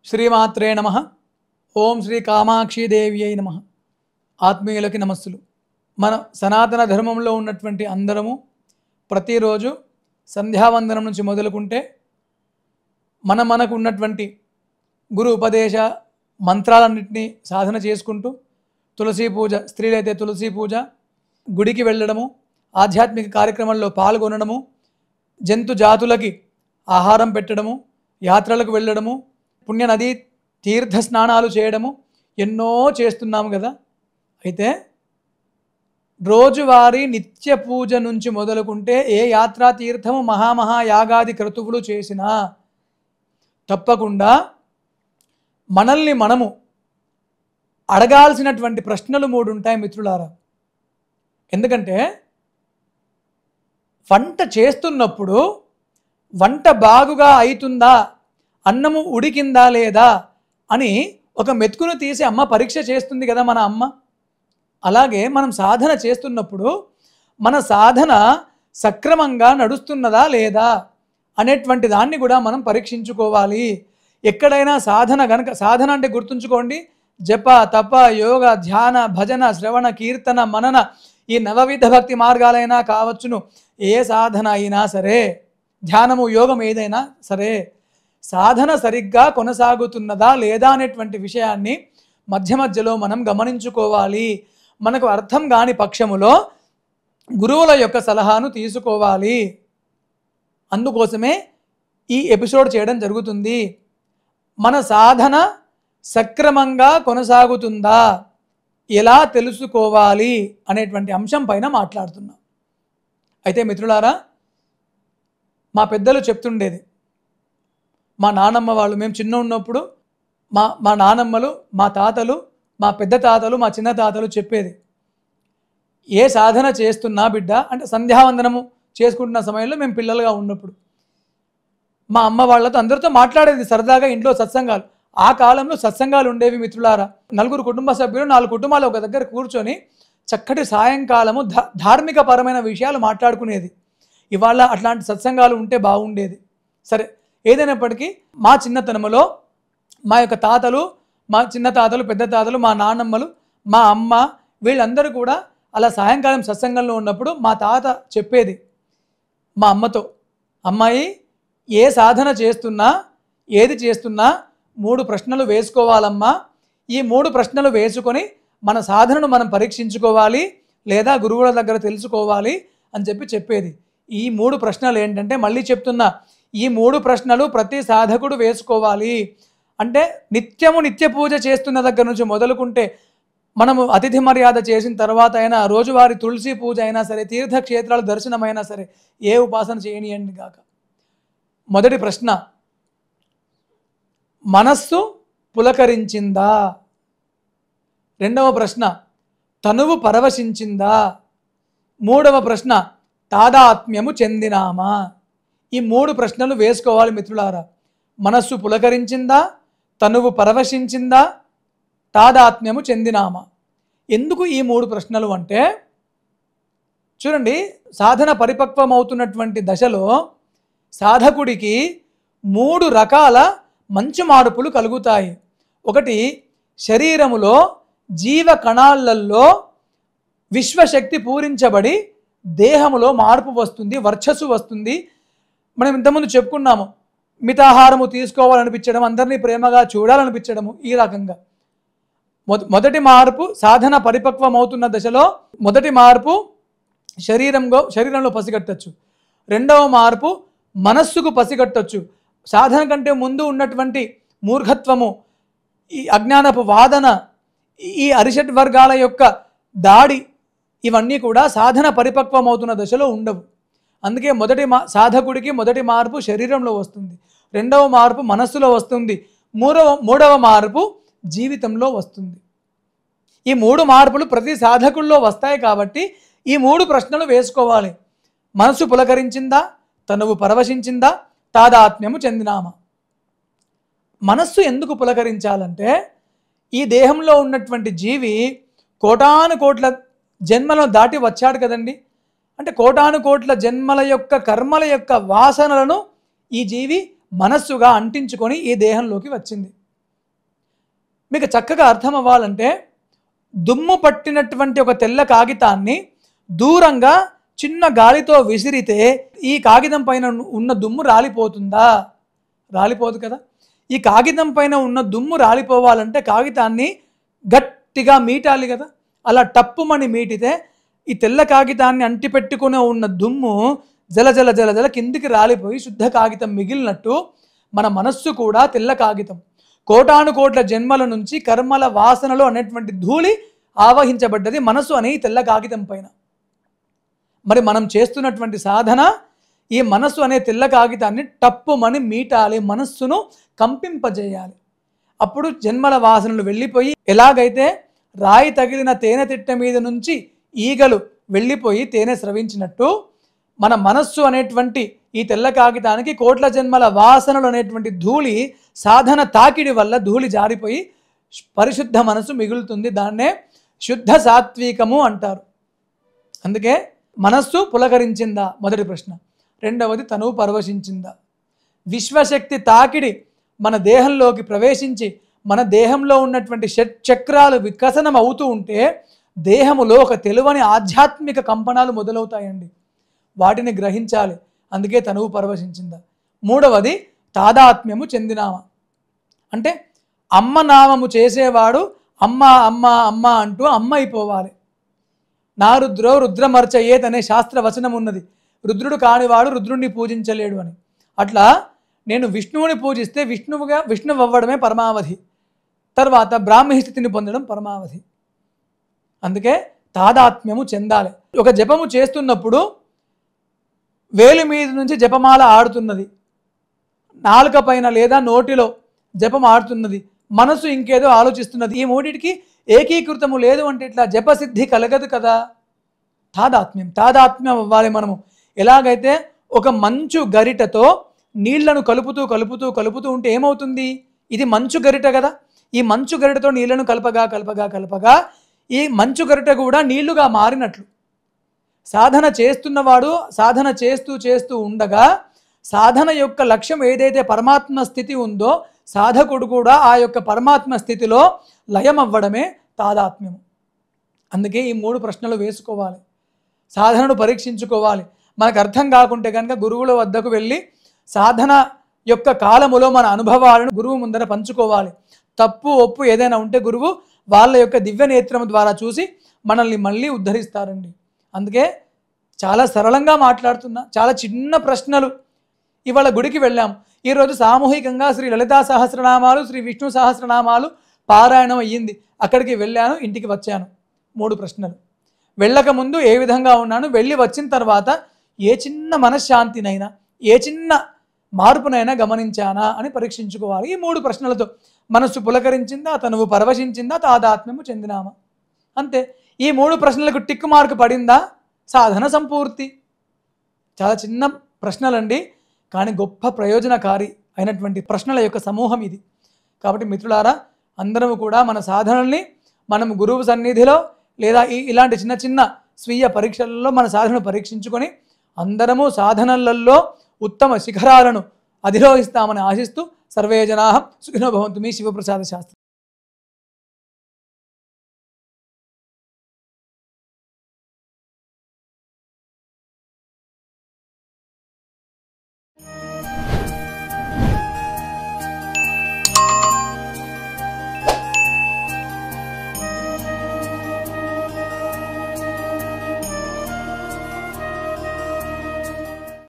శ్రీమాత్రే నమః. ఓం శ్రీ కామాక్షీదేవ్యై నమః. ఆత్మీయులకి నమస్సులు. మన సనాతన ధర్మంలో ఉన్నటువంటి అందరము ప్రతిరోజు సంధ్యావందనం నుంచి మొదలుకుంటే మనకు ఉన్నటువంటి గురు ఉపదేశ మంత్రాలన్నింటినీ సాధన చేసుకుంటూ తులసీ పూజ, స్త్రీలైతే తులసీ పూజ, గుడికి వెళ్ళడము, ఆధ్యాత్మిక కార్యక్రమంలో పాల్గొనడము, జంతు జాతులకి ఆహారం పెట్టడము, యాత్రలకు వెళ్ళడము, పుణ్యనది తీర్థ స్నానాలు చేయడము ఎన్నో చేస్తున్నాము కదా. అయితే రోజువారీ నిత్య పూజ నుంచి మొదలుకుంటే ఏ యాత్రా తీర్థము మహాయాగాది క్రతువులు చేసినా తప్పకుండా మనల్ని మనము అడగాల్సినటువంటి ప్రశ్నలు 3 ఉంటాయి మిత్రులారా. ఎందుకంటే వంట చేస్తున్నప్పుడు వంట బాగుగా అవుతుందా, అన్నము ఉడికిందా లేదా అని ఒక మెతుకును తీసి అమ్మ పరీక్ష చేస్తుంది కదా మన అమ్మ. అలాగే మనం సాధన చేస్తున్నప్పుడు మన సాధన సక్రమంగా నడుస్తున్నదా లేదా అనేటువంటి దాన్ని కూడా మనం పరీక్షించుకోవాలి. ఎక్కడైనా సాధన అంటే గుర్తుంచుకోండి, జప, తప, యోగ, ధ్యాన, భజన, శ్రవణ, కీర్తన, మనన, ఈ నవవిధ భక్తి మార్గాలైనా కావచ్చును. ఏ సాధన అయినా సరే, ధ్యానము, యోగం ఏదైనా సరే, సాధన సరిగ్గా కొనసాగుతున్నదా లేదా అనేటువంటి విషయాన్ని మధ్యలో మనం గమనించుకోవాలి. మనకు అర్థం కాని పక్షములో గురువుల యొక్క సలహాను తీసుకోవాలి. అందుకోసమే ఈ ఎపిసోడ్ చేయడం జరుగుతుంది. మన సాధన సక్రమంగా కొనసాగుతుందా, ఎలా తెలుసుకోవాలి అనేటువంటి అంశం పైన మాట్లాడుతున్నాం. అయితే మిత్రులారా, మా పెద్దలు చెప్తుండేది, మా నానమ్మ వాళ్ళు, మేము చిన్న ఉన్నప్పుడు మా నానమ్మలు, మా తాతలు, మా పెద్ద తాతలు, మా చిన్న తాతలు చెప్పేది, ఏ సాధన చేస్తున్నా బిడ్డ అంటే సంధ్యావందనము చేసుకుంటున్న సమయంలో మేము పిల్లలుగా ఉన్నప్పుడు మా అమ్మ వాళ్ళతో అందరితో మాట్లాడేది సరదాగా. ఇంట్లో సత్సంగాలు, ఆ కాలంలో సత్సంగాలు ఉండేవి మిత్రులారా. 4 కుటుంబ సభ్యులు, 4 కుటుంబాలు ఒక దగ్గర కూర్చొని చక్కటి సాయంకాలము ధార్మిక పరమైన విషయాలు మాట్లాడుకునేది. ఇవాళ అట్లాంటి సత్సంగాలు ఉంటే బాగుండేది. సరే, ఏదైనప్పటికీ మా చిన్నతనంలో మా యొక్క తాతలు, మా చిన్న తాతలు, పెద్ద తాతలు, మా నాన్నమ్మలు, మా అమ్మ, వీళ్ళందరూ కూడా అలా సాయంకాలం సత్సంగంలో ఉన్నప్పుడు మా తాత చెప్పేది మా అమ్మతో, అమ్మాయి ఏ సాధన చేస్తున్నా, ఏది చేస్తున్నా 3 ప్రశ్నలు వేసుకోవాలమ్మా. ఈ 3 ప్రశ్నలు వేసుకొని మన సాధనను మనం పరీక్షించుకోవాలి, లేదా గురువుల దగ్గర తెలుసుకోవాలి అని చెప్పేది. ఈ 3 ప్రశ్నలు ఏంటంటే, మళ్ళీ చెప్తున్నా, ఈ 3 ప్రశ్నలు ప్రతి సాధకుడు వేసుకోవాలి. అంటే నిత్య పూజ చేస్తున్న దగ్గర నుంచి మొదలుకుంటే, మనము అతిథి మర్యాద చేసిన తర్వాత అయినా, రోజువారీ తులసి పూజ అయినా సరే, తీర్థక్షేత్రాల దర్శనమైనా సరే, ఏ ఉపాసన చేయనియండి గాక. మొదటి ప్రశ్న, మనస్సు పులకరించిందా? రెండవ ప్రశ్న, తనువు పరవశించిందా? మూడవ ప్రశ్న, తాదాత్మ్యము చెందినామా? ఈ 3 ప్రశ్నలు వేసుకోవాలి మిత్రులారా. మనస్సు పులకరించిందా, తనువు పరవశించిందా, తాదాత్మ్యము చెందినామా? ఎందుకు ఈ 3 ప్రశ్నలు అంటే, చూడండి, సాధన పరిపక్వమవుతున్నటువంటి దశలో సాధకుడికి 3 రకాల మంచి మార్పులు కలుగుతాయి. ఒకటి, శరీరములో జీవ కణాలలో విశ్వశక్తి పూరించబడి దేహములో మార్పు వస్తుంది, వర్చస్సు వస్తుంది. మనం ఇంతకుముందు చెప్పుకున్నాము, మితాహారము తీసుకోవాలనిపించడం, అందరినీ ప్రేమగా చూడాలనిపించడము. ఈ రకంగా మొదటి మార్పు సాధన పరిపక్వం అవుతున్న దశలో మొదటి మార్పు శరీరంలో పసిగట్టచ్చు. రెండవ మార్పు మనస్సుకు పసిగట్టచ్చు. సాధన కంటే ముందు ఉన్నటువంటి మూర్ఖత్వము, ఈ అజ్ఞానపు వాదన, ఈ అరిషడ్ వర్గాల యొక్క దాడి, ఇవన్నీ కూడా సాధన పరిపక్వం అవుతున్న దశలో ఉండవు. అందుకే సాధకుడికి మొదటి మార్పు శరీరంలో వస్తుంది, రెండవ మార్పు మనస్సులో వస్తుంది, మూడవ మార్పు జీవితంలో వస్తుంది. ఈ 3 మార్పులు ప్రతి సాధకుల్లో వస్తాయి. కాబట్టి ఈ 3 ప్రశ్నలు వేసుకోవాలి. మనస్సు పులకరించిందా, తనువు పరవశించిందా, తాదాత్మ్యము చెందినామా? మనస్సు ఎందుకు పులకరించాలంటే, ఈ దేహంలో ఉన్నటువంటి జీవి కోటాను కోట్ల జన్మలను దాటి వచ్చాడు కదండి. అంటే కోటాను కోట్ల జన్మల యొక్క కర్మల యొక్క వాసనలను ఈ జీవి మనస్సుగా అంటించుకొని ఈ దేహంలోకి వచ్చింది. మీకు చక్కగా అర్థం అవ్వాలంటే దుమ్ము పట్టినటువంటి ఒక తెల్ల కాగితాన్ని దూరంగా చిన్న గాలితో విసిరితే ఈ కాగితం పైన ఉన్న దుమ్ము రాలిపోతుందా? రాలిపోదు కదా. ఈ కాగితం పైన ఉన్న దుమ్ము రాలిపోవాలంటే కాగితాన్ని గట్టిగా మీటాలి కదా. అలా టప్పుమని మీటితే ఈ తెల్ల కాగితాన్ని అంటిపెట్టుకుని ఉన్న దుమ్ము జల జల జల జల కిందికి రాలిపోయి శుద్ధ కాగితం మిగిలినట్టు మన మనస్సు కూడా తెల్ల కాగితం. కోటాను కోట్ల జన్మల నుంచి కర్మల వాసనలు అనేటువంటి ధూళి ఆవహించబడ్డది మనస్సు అనే తెల్ల కాగితం పైన. మరి మనం చేస్తున్నటువంటి సాధన ఈ మనస్సు అనే తెల్ల కాగితాన్ని టప్పుమని మీటాలి, మనస్సును కంపింపజేయాలి. అప్పుడు జన్మల వాసనలు వెళ్ళిపోయి, ఎలాగైతే రాయి తగిలిన తేనె తిట్ట మీద నుంచి ఈగలు వెళ్ళిపోయి తేనె స్రవించినట్టు మన మనస్సు అనేటువంటి ఈ తెల్ల కాగితానికి కోట్ల జన్మల వాసనలు అనేటువంటి ధూళి సాధన తాకిడి వల్ల ధూళి జారిపోయి పరిశుద్ధ మనసు మిగులుతుంది. దాన్నే శుద్ధ సాత్వికము అంటారు. అందుకే మనస్సు పులకరించిందా మొదటి ప్రశ్న. రెండవది తనువు పరవశించిందా. విశ్వశక్తి తాకిడి మన దేహంలోకి ప్రవేశించి మన దేహంలో ఉన్నటువంటి చక్రాలు వికసనం అవుతూ ఉంటే దేహములో ఒక తెలివని ఆధ్యాత్మిక కంపనాలు మొదలవుతాయండి. వాటిని గ్రహించాలి. అందుకే తనువు పరవశించిందా. మూడవది తాదాత్మ్యము చెందినామా. అంటే అమ్మ నామము చేసేవాడు అమ్మ అమ్మ అమ్మ అంటూ అమ్మ అయిపోవాలి. నా రుద్రో రుద్రమర్చయేత్ అనే శాస్త్ర వచనం ఉన్నది. రుద్రుడు కానివాడు రుద్రుడిని పూజించలేడు అని. అట్లా నేను విష్ణువుని పూజిస్తే విష్ణువు అవ్వడమే పరమావధి, తర్వాత బ్రాహ్మీ స్థితిని పొందడం పరమావధి. అందుకే తాదాత్మ్యము చెందాలి. ఒక జపము చేస్తున్నప్పుడు వేలు మీద నుంచి జపమాల ఆడుతున్నది, నాలుక పైన లేదా నోటిలో జపం ఆడుతున్నది, మనసు ఇంకేదో ఆలోచిస్తున్నది. ఈ మూడిటికి ఏకీకృతము లేదు అంటే ఇట్లా జపసిద్ధి కలగదు కదా. తాదాత్మ్యం అవ్వాలి మనము. ఎలాగైతే ఒక మంచు గరిటతో నీళ్లను కలుపుతూ కలుపుతూ కలుపుతూ ఉంటే ఏమవుతుంది? ఇది మంచు గరిట కదా. ఈ మంచు గరిటతో నీళ్లను కలపగా కలపగా కలపగా ఈ మంచు గరిట కూడా నీళ్లుగా మారినట్లు సాధన చేస్తున్నవాడు సాధన చేస్తూ చేస్తూ ఉండగా సాధన యొక్క లక్ష్యం ఏదైతే పరమాత్మ స్థితి ఉందో సాధకుడు కూడా ఆ యొక్క పరమాత్మ స్థితిలో లయం అవ్వడమే తాదాత్మ్యము. అందుకే ఈ మూడు ప్రశ్నలు వేసుకోవాలి, సాధనను పరీక్షించుకోవాలి. మనకు అర్థం కాకుంటే కనుక గురువుల వద్దకు వెళ్ళి సాధన యొక్క కాలములో మన అనుభవాలను గురువు ముందర పంచుకోవాలి. తప్పు ఒప్పు ఏదైనా ఉంటే గురువు వాళ్ళ యొక్క దివ్య నేత్రం ద్వారా చూసి మనల్ని మళ్ళీ ఉద్ధరిస్తారండి. అందుకే చాలా సరళంగా మాట్లాడుతున్నా, చాలా చిన్న ప్రశ్నలు. ఇవాళ గుడికి వెళ్ళాం, ఈరోజు సామూహికంగా శ్రీ లలితా సహస్రనామాలు శ్రీ విష్ణు సహస్రనామాలు పారాయణం అయ్యింది. అక్కడికి వెళ్ళాను, ఇంటికి వచ్చాను. 3 ప్రశ్నలు. వెళ్ళక ముందు ఏ విధంగా ఉన్నాను, వెళ్ళి వచ్చిన తర్వాత ఏ చిన్న మనశ్శాంతినైనా ఏ చిన్న మార్పునైనా గమనించానా అని పరీక్షించుకోవాలి. ఈ 3 ప్రశ్నలతో మనస్సు పులకరించిందా, తనువు పరవశించిందా, తాదాత్మ్యము చెందినామా. అంతే. ఈ 3 ప్రశ్నలకు టిక్ మార్క్ పడిందా, సాధన సంపూర్తి. చాలా చిన్న ప్రశ్నలండి, కానీ గొప్ప ప్రయోజనకారి అయినటువంటి ప్రశ్నల యొక్క సమూహం ఇది. కాబట్టి మిత్రులారా, అందరము కూడా మన సాధనల్ని మనం గురువు సన్నిధిలో లేదా ఇలాంటి చిన్న చిన్న స్వీయ పరీక్షలలో మన సాధనను పరీక్షించుకొని అందరము సాధనలలో ఉత్తమ శిఖరాలను అధిరోహిస్తామని ఆశిస్తూ సర్వే జనాః సుఖినో భవంతు. మీ శివప్రసాద శాస్త్రి.